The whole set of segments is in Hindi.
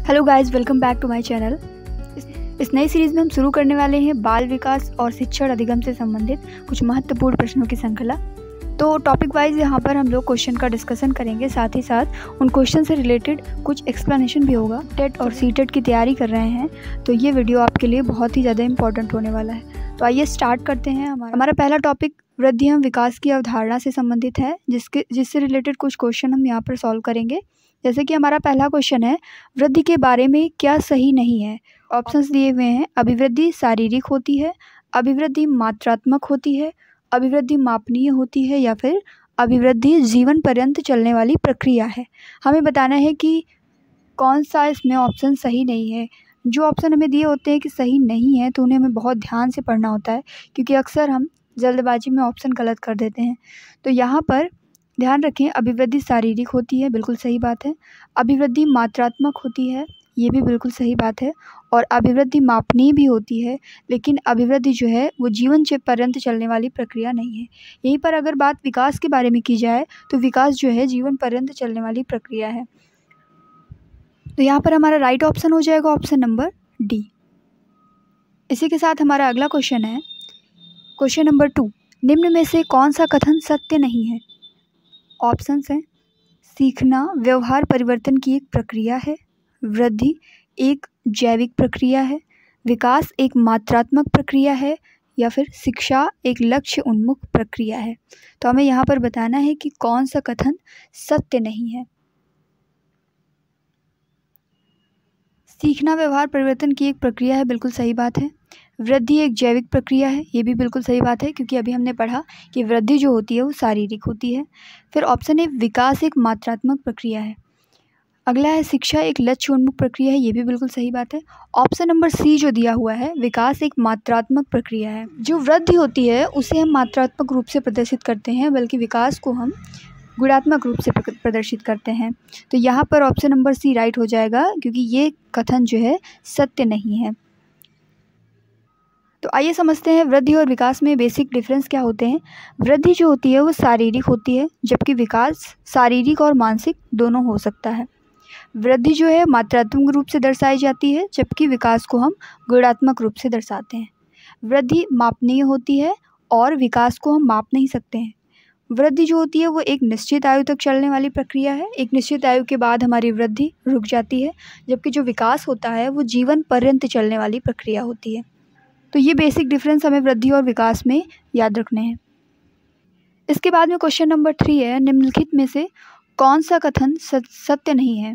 Hello guys, welcome back to my channel. इस नई सीरीज़ में हम शुरू करने वाले हैं बाल विकास और शिक्षण अधिगम से संबंधित कुछ महत्वपूर्ण प्रश्नों की श्रृंखला। तो टॉपिक वाइज यहाँ पर हम लोग क्वेश्चन का डिस्कशन करेंगे, साथ ही साथ उन क्वेश्चन से रिलेटेड कुछ एक्सप्लेनेशन भी होगा। टेट और सीटेट की तैयारी कर रहे हैं तो ये वीडियो आपके लिए बहुत ही ज़्यादा इंपॉर्टेंट होने वाला है। तो आइए स्टार्ट करते हैं। हमारा पहला टॉपिक वृद्धि एवं विकास की अवधारणा से संबंधित है, जिससे रिलेटेड कुछ क्वेश्चन हम यहाँ पर सॉल्व करेंगे। जैसे कि हमारा पहला क्वेश्चन है, वृद्धि के बारे में क्या सही नहीं है। ऑप्शंस दिए हुए हैं, अभिवृद्धि शारीरिक होती है, अभिवृद्धि मात्रात्मक होती है, अभिवृद्धि मापनीय होती है, या फिर अभिवृद्धि जीवन पर्यंत चलने वाली प्रक्रिया है। हमें बताना है कि कौन सा इसमें ऑप्शन सही नहीं है। जो ऑप्शन हमें दिए होते हैं कि सही नहीं है तो उन्हें हमें बहुत ध्यान से पढ़ना होता है, क्योंकि अक्सर हम जल्दबाजी में ऑप्शन गलत कर देते हैं। तो यहाँ पर ध्यान रखें, अभिवृद्धि शारीरिक होती है, बिल्कुल सही बात है। अभिवृद्धि मात्रात्मक होती है, ये भी बिल्कुल सही बात है। और अभिवृद्धि मापनीय भी होती है, लेकिन अभिवृद्धि जो है वो जीवन पर्यंत चलने वाली प्रक्रिया नहीं है। यहीं पर अगर बात विकास के बारे में की जाए तो विकास जो है जीवन पर्यंत चलने वाली प्रक्रिया है। तो यहाँ पर हमारा राइट ऑप्शन हो जाएगा ऑप्शन नंबर डी। इसी के साथ हमारा अगला क्वेश्चन है, क्वेश्चन नंबर 2, निम्न में से कौन सा कथन सत्य नहीं है। ऑप्शंस हैं, सीखना व्यवहार परिवर्तन की एक प्रक्रिया है, वृद्धि एक जैविक प्रक्रिया है, विकास एक मात्रात्मक प्रक्रिया है, या फिर शिक्षा एक लक्ष्य उन्मुख प्रक्रिया है। तो हमें यहाँ पर बताना है कि कौन सा कथन सत्य नहीं है। सीखना व्यवहार परिवर्तन की एक प्रक्रिया है, बिल्कुल सही बात है। वृद्धि एक जैविक प्रक्रिया है, ये भी बिल्कुल सही बात है, क्योंकि अभी हमने पढ़ा कि वृद्धि जो होती है वो शारीरिक होती है। फिर ऑप्शन ए, विकास एक मात्रात्मक प्रक्रिया है। अगला है, शिक्षा एक लक्ष्य उन्मुख प्रक्रिया है, ये भी बिल्कुल सही बात है। ऑप्शन नंबर सी जो दिया हुआ है, विकास एक मात्रात्मक प्रक्रिया है। जो वृद्धि होती है उसे हम मात्रात्मक रूप से प्रदर्शित करते हैं, बल्कि विकास को हम गुणात्मक रूप से प्रदर्शित करते हैं। तो यहाँ पर ऑप्शन नंबर सी राइट हो जाएगा, क्योंकि ये कथन जो है सत्य नहीं है। तो आइए समझते हैं वृद्धि और विकास में बेसिक डिफरेंस क्या होते हैं। वृद्धि जो होती है वो शारीरिक होती है, जबकि विकास शारीरिक और मानसिक दोनों हो सकता है। वृद्धि जो है मात्रात्मक रूप से दर्शाई जाती है, जबकि विकास को हम गुणात्मक रूप से दर्शाते हैं। वृद्धि मापनीय होती है और विकास को हम माप नहीं सकते हैं। वृद्धि जो होती है वो एक निश्चित आयु तक चलने वाली प्रक्रिया है, एक निश्चित आयु के बाद हमारी वृद्धि रुक जाती है, जबकि जो विकास होता है वो जीवन पर्यंत चलने वाली प्रक्रिया होती है। तो ये बेसिक डिफरेंस हमें वृद्धि और विकास में याद रखने हैं। इसके बाद में क्वेश्चन नंबर 3 है, निम्नलिखित में से कौन सा कथन सत्य नहीं है।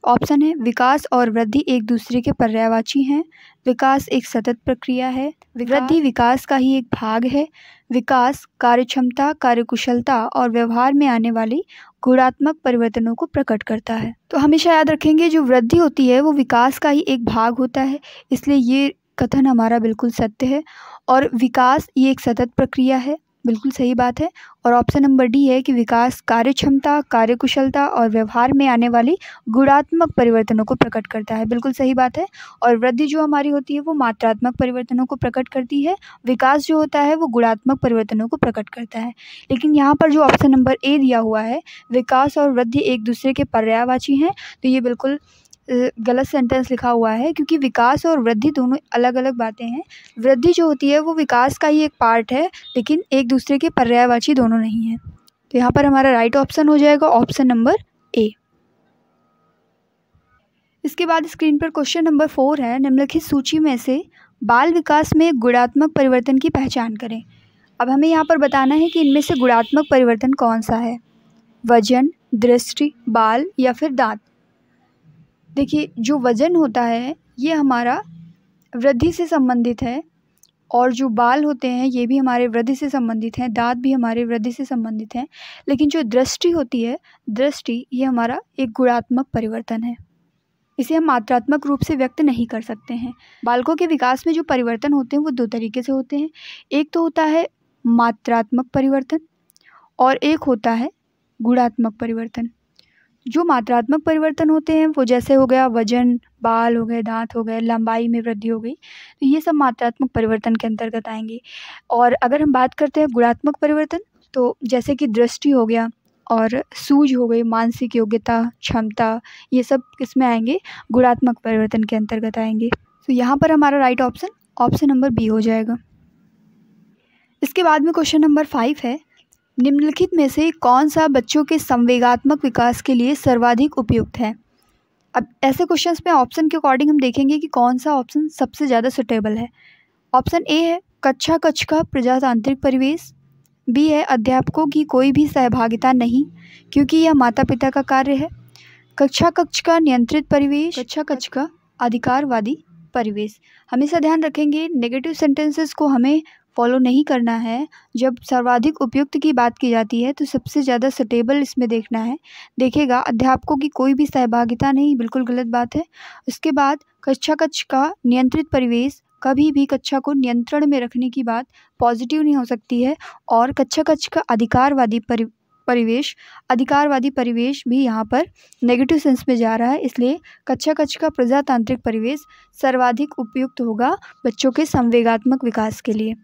ऑप्शन है, विकास और वृद्धि एक दूसरे के पर्यायवाची हैं, विकास एक सतत प्रक्रिया है, वृद्धि विकास का ही एक भाग है, विकास कार्यक्षमता, कार्यकुशलता और व्यवहार में आने वाली गुणात्मक परिवर्तनों को प्रकट करता है। तो हमेशा याद रखेंगे, जो वृद्धि होती है वो विकास का ही एक भाग होता है, इसलिए ये कथन हमारा बिल्कुल सत्य है। और विकास ये एक सतत प्रक्रिया है, बिल्कुल सही बात है। और ऑप्शन नंबर डी है कि विकास कार्यक्षमता, कार्यकुशलता और व्यवहार में आने वाली गुणात्मक परिवर्तनों को प्रकट करता है, बिल्कुल सही बात है। और वृद्धि जो हमारी होती है वो मात्रात्मक परिवर्तनों को प्रकट करती है, विकास जो होता है वो गुणात्मक परिवर्तनों को प्रकट करता है। लेकिन यहाँ पर जो ऑप्शन नंबर ए दिया हुआ है, विकास और वृद्धि एक दूसरे के पर्यायवाची हैं, तो ये बिल्कुल गलत सेंटेंस लिखा हुआ है, क्योंकि विकास और वृद्धि दोनों अलग अलग बातें हैं। वृद्धि जो होती है वो विकास का ही एक पार्ट है, लेकिन एक दूसरे के पर्यायवाची दोनों नहीं हैं। तो यहाँ पर हमारा राइट ऑप्शन हो जाएगा ऑप्शन नंबर ए। इसके बाद स्क्रीन पर क्वेश्चन नंबर 4 है, निम्नलिखित सूची में से बाल विकास में गुणात्मक परिवर्तन की पहचान करें। अब हमें यहाँ पर बताना है कि इनमें से गुणात्मक परिवर्तन कौन सा है, वजन, दृष्टि, बाल या फिर दांत। देखिए, जो वजन होता है ये हमारा वृद्धि से संबंधित है, और जो बाल होते हैं ये भी हमारे वृद्धि से संबंधित हैं, दांत भी हमारे वृद्धि से संबंधित हैं। लेकिन जो दृष्टि होती है, दृष्टि ये हमारा एक गुणात्मक परिवर्तन है, इसे हम मात्रात्मक रूप से व्यक्त नहीं कर सकते हैं। बालकों के विकास में जो परिवर्तन होते हैं वो 2 तरीके से होते हैं। एक तो होता है मात्रात्मक परिवर्तन और एक होता है गुणात्मक परिवर्तन। जो मात्रात्मक परिवर्तन होते हैं वो जैसे हो गया वजन, बाल हो गए, दांत हो गए, लंबाई में वृद्धि हो गई, तो ये सब मात्रात्मक परिवर्तन के अंतर्गत आएंगे। और अगर हम बात करते हैं गुणात्मक परिवर्तन, तो जैसे कि दृष्टि हो गया, और सूझ हो गई, मानसिक योग्यता, क्षमता, ये सब किसमें आएंगे? गुणात्मक परिवर्तन के अंतर्गत आएंगे। तो यहाँ पर हमारा राइट ऑप्शन नंबर बी हो जाएगा। इसके बाद में क्वेश्चन नंबर 5 है, निम्नलिखित में से कौन सा बच्चों के संवेगात्मक विकास के लिए सर्वाधिक उपयुक्त है? अब ऐसे क्वेश्चंस में ऑप्शन के अकॉर्डिंग हम देखेंगे कि कौन सा ऑप्शन सबसे ज़्यादा सुटेबल है। ऑप्शन ए है कक्षा कक्ष का प्रजातांत्रिक परिवेश, बी है अध्यापकों की कोई भी सहभागिता नहीं क्योंकि यह माता पिता का कार्य है, कक्षा कक्ष का नियंत्रित परिवेश, कक्षा कक्ष का अधिकारवादी परिवेश। हमेशा ध्यान रखेंगे नेगेटिव सेंटेंसेस को हमें फॉलो नहीं करना है। जब सर्वाधिक उपयुक्त की बात की जाती है तो सबसे ज़्यादा सुटेबल इसमें देखना है। देखिएगा अध्यापकों की कोई भी सहभागिता नहीं, बिल्कुल गलत बात है। उसके बाद कक्षा कक्ष का नियंत्रित परिवेश, कभी भी कक्षा को नियंत्रण में रखने की बात पॉजिटिव नहीं हो सकती है। और कक्षा कक्ष का अधिकारवादी परिवेश भी यहाँ पर नेगेटिव सेंस में जा रहा है, इसलिए कक्षा कक्ष का प्रजातांत्रिक परिवेश सर्वाधिक उपयुक्त होगा बच्चों के संवेगात्मक विकास के लिए।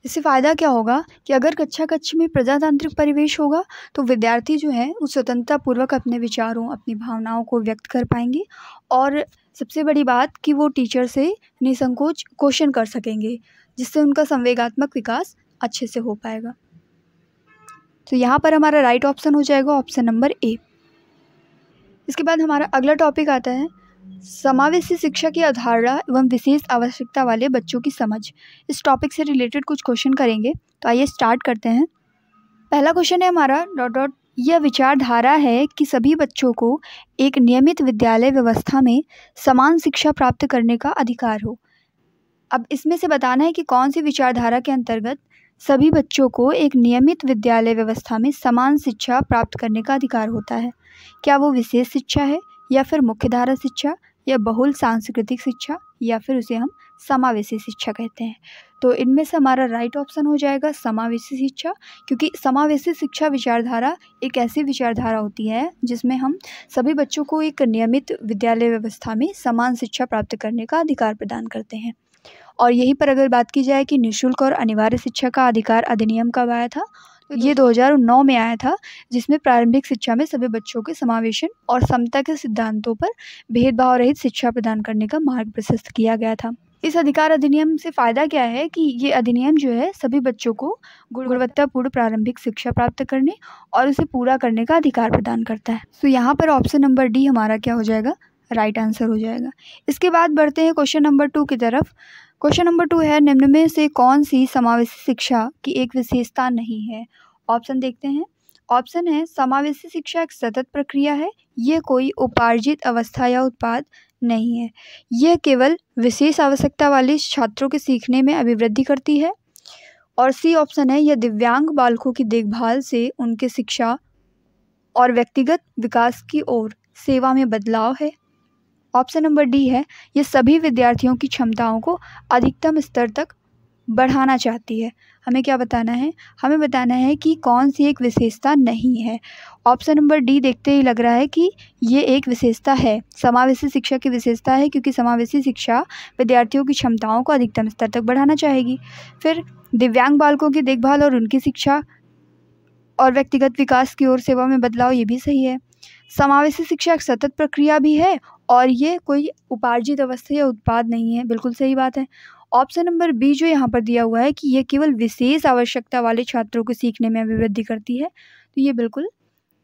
इससे फ़ायदा क्या होगा कि अगर कक्षा कक्ष में प्रजातांत्रिक परिवेश होगा तो विद्यार्थी जो है वो स्वतंत्रतापूर्वक अपने विचारों, अपनी भावनाओं को व्यक्त कर पाएंगे और सबसे बड़ी बात कि वो टीचर से निसंकोच क्वेश्चन कर सकेंगे, जिससे उनका संवेगात्मक विकास अच्छे से हो पाएगा। तो यहाँ पर हमारा राइट ऑप्शन हो जाएगा ऑप्शन नंबर ए। इसके बाद हमारा अगला टॉपिक आता है समावेशी शिक्षा की अवधारणा एवं विशेष आवश्यकता वाले बच्चों की समझ। इस टॉपिक से रिलेटेड कुछ क्वेश्चन करेंगे, तो आइए स्टार्ट करते हैं। पहला क्वेश्चन है हमारा यह विचारधारा है कि सभी बच्चों को एक नियमित विद्यालय व्यवस्था में समान शिक्षा प्राप्त करने का अधिकार हो। अब इसमें से बताना है कि कौन सी विचारधारा के अंतर्गत सभी बच्चों को एक नियमित विद्यालय व्यवस्था में समान शिक्षा प्राप्त करने का अधिकार होता है। क्या वो विशेष शिक्षा है या फिर मुख्यधारा शिक्षा या बहुल सांस्कृतिक शिक्षा या फिर उसे हम समावेशी शिक्षा कहते हैं। तो इनमें से हमारा राइट ऑप्शन हो जाएगा समावेशी शिक्षा, क्योंकि समावेशी शिक्षा विचारधारा एक ऐसी विचारधारा होती है जिसमें हम सभी बच्चों को एक नियमित विद्यालय व्यवस्था में समान शिक्षा प्राप्त करने का अधिकार प्रदान करते हैं। और यहीं पर अगर बात की जाए कि निःशुल्क और अनिवार्य शिक्षा का अधिकार अधिनियम कब आया था, तो ये 2009 में आया था, जिसमें प्रारंभिक शिक्षा में सभी बच्चों के समावेशन और समता के सिद्धांतों पर भेदभाव रहित शिक्षा प्रदान करने का मार्ग प्रशस्त किया गया था। इस अधिकार अधिनियम से फ़ायदा क्या है कि ये अधिनियम जो है सभी बच्चों को गुणवत्तापूर्ण प्रारंभिक शिक्षा प्राप्त करने और उसे पूरा करने का अधिकार प्रदान करता है। तो यहाँ पर ऑप्शन नंबर डी हमारा क्या हो जाएगा? राइट आंसर हो जाएगा। इसके बाद बढ़ते हैं क्वेश्चन नंबर 2 की तरफ। क्वेश्चन नंबर 2 है निम्न में से कौन सी समावेशी शिक्षा की एक विशेषता नहीं है? ऑप्शन देखते हैं। ऑप्शन है समावेशी शिक्षा एक सतत प्रक्रिया है, ये कोई उपार्जित अवस्था या उत्पाद नहीं है, यह केवल विशेष आवश्यकता वाले छात्रों के सीखने में अभिवृद्धि करती है। और सी ऑप्शन है यह दिव्यांग बालकों की देखभाल से उनके शिक्षा और व्यक्तिगत विकास की ओर सेवा में बदलाव है। ऑप्शन नंबर डी है ये सभी विद्यार्थियों की क्षमताओं को अधिकतम स्तर तक बढ़ाना चाहती है। हमें क्या बताना है? हमें बताना है कि कौन सी एक विशेषता नहीं है। ऑप्शन नंबर डी देखते ही लग रहा है कि ये एक विशेषता है, समावेशी शिक्षा की विशेषता है, क्योंकि समावेशी शिक्षा विद्यार्थियों की क्षमताओं को अधिकतम स्तर तक बढ़ाना चाहेगी। फिर दिव्यांग बालकों की देखभाल और उनकी शिक्षा और व्यक्तिगत विकास की ओर सेवा में बदलाव, ये भी सही है। समावेशी शिक्षा एक सतत प्रक्रिया भी है और ये कोई उपार्जित अवस्था या उत्पाद नहीं है, बिल्कुल सही बात है। ऑप्शन नंबर बी जो यहाँ पर दिया हुआ है कि ये केवल विशेष आवश्यकता वाले छात्रों को सीखने में अभिवृद्धि करती है, तो ये बिल्कुल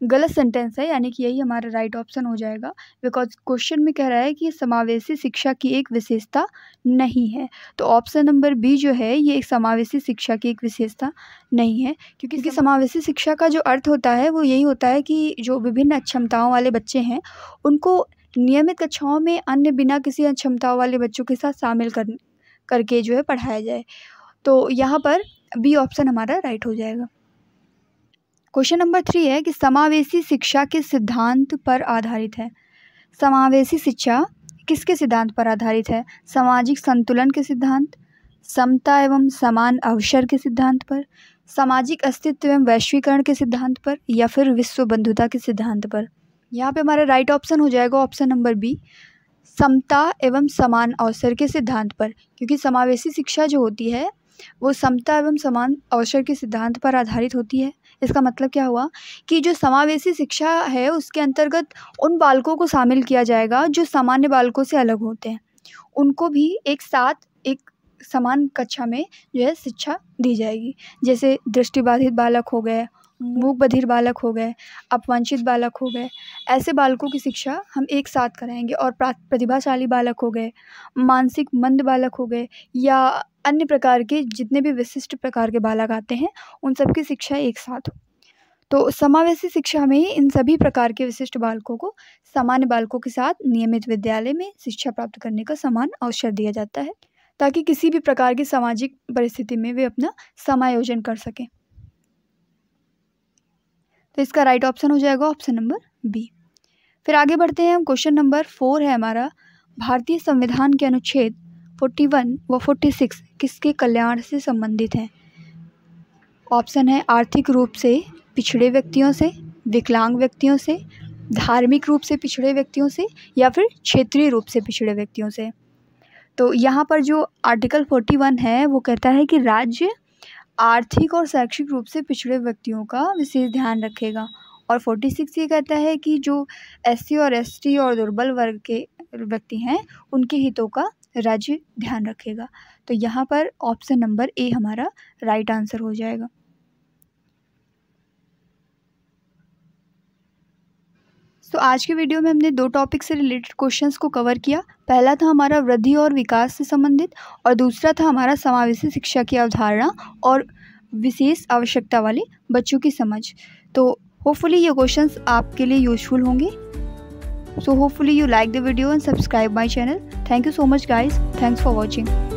गलत सेंटेंस है, यानी कि यही हमारा राइट ऑप्शन हो जाएगा, बिकॉज क्वेश्चन में कह रहा है कि समावेशी शिक्षा की एक विशेषता नहीं है। तो ऑप्शन नंबर बी जो है ये एक समावेशी शिक्षा की एक विशेषता नहीं है, क्योंकि समावेशी शिक्षा का जो अर्थ होता है वो यही होता है कि जो विभिन्न क्षमताओं वाले बच्चे हैं उनको नियमित कक्षाओं में अन्य बिना किसी क्षमताओं वाले बच्चों के साथ शामिल करके जो है पढ़ाया जाए। तो यहाँ पर बी ऑप्शन हमारा राइट हो जाएगा। क्वेश्चन नंबर 3 है कि समावेशी शिक्षा किस सिद्धांत पर आधारित है? समावेशी शिक्षा किसके सिद्धांत पर आधारित है? सामाजिक संतुलन के सिद्धांत, समता एवं समान अवसर के सिद्धांत पर, सामाजिक अस्तित्व एवं वैश्वीकरण के सिद्धांत पर, या फिर विश्व बंधुता के सिद्धांत पर? यहाँ पे हमारा राइट ऑप्शन हो जाएगा ऑप्शन नंबर बी, समता एवं समान अवसर के सिद्धांत पर, क्योंकि समावेशी शिक्षा जो होती है वो समता एवं समान अवसर के सिद्धांत पर आधारित होती है। इसका मतलब क्या हुआ कि जो समावेशी शिक्षा है उसके अंतर्गत उन बालकों को शामिल किया जाएगा जो सामान्य बालकों से अलग होते हैं। उनको भी एक साथ एक समान कक्षा में जो है शिक्षा दी जाएगी। जैसे दृष्टिबाधित बालक हो गए, मूक बधिर बालक हो गए, अपवंचित बालक हो गए, ऐसे बालकों की शिक्षा हम एक साथ कराएंगे। और प्रतिभाशाली बालक हो गए, मानसिक मंद बालक हो गए, या अन्य प्रकार के जितने भी विशिष्ट प्रकार के बालक आते हैं उन सब की शिक्षा एक साथ हो। तो समावेशी शिक्षा में इन सभी प्रकार के विशिष्ट बालकों को सामान्य बालकों के साथ नियमित विद्यालय में शिक्षा प्राप्त करने का समान अवसर दिया जाता है, ताकि किसी भी प्रकार की सामाजिक परिस्थिति में वे अपना समायोजन कर सकें। तो इसका राइट ऑप्शन हो जाएगा ऑप्शन नंबर बी। फिर आगे बढ़ते हैं हम। क्वेश्चन नंबर 4 है हमारा, भारतीय संविधान के अनुच्छेद 41 व 46 किसके कल्याण से संबंधित हैं? ऑप्शन है आर्थिक रूप से पिछड़े व्यक्तियों से, विकलांग व्यक्तियों से, धार्मिक रूप से पिछड़े व्यक्तियों से, या फिर क्षेत्रीय रूप से पिछड़े व्यक्तियों से। तो यहाँ पर जो आर्टिकल 41 है वो कहता है कि राज्य आर्थिक और शैक्षिक रूप से पिछड़े व्यक्तियों का विशेष ध्यान रखेगा। और 46 ये कहता है कि जो SC और ST और दुर्बल वर्ग के व्यक्ति हैं उनके हितों का राज्य ध्यान रखेगा। तो यहाँ पर ऑप्शन नंबर ए हमारा राइट आंसर हो जाएगा। तो आज के वीडियो में हमने 2 टॉपिक से रिलेटेड क्वेश्चंस को कवर किया। पहला था हमारा वृद्धि और विकास से संबंधित, और दूसरा था हमारा समावेशी शिक्षा की अवधारणा और विशेष आवश्यकता वाले बच्चों की समझ। तो होपफुली ये क्वेश्चंस आपके लिए यूजफुल होंगे। So hopefully you like the video and subscribe my channel. Thank you so much guys, thanks for watching.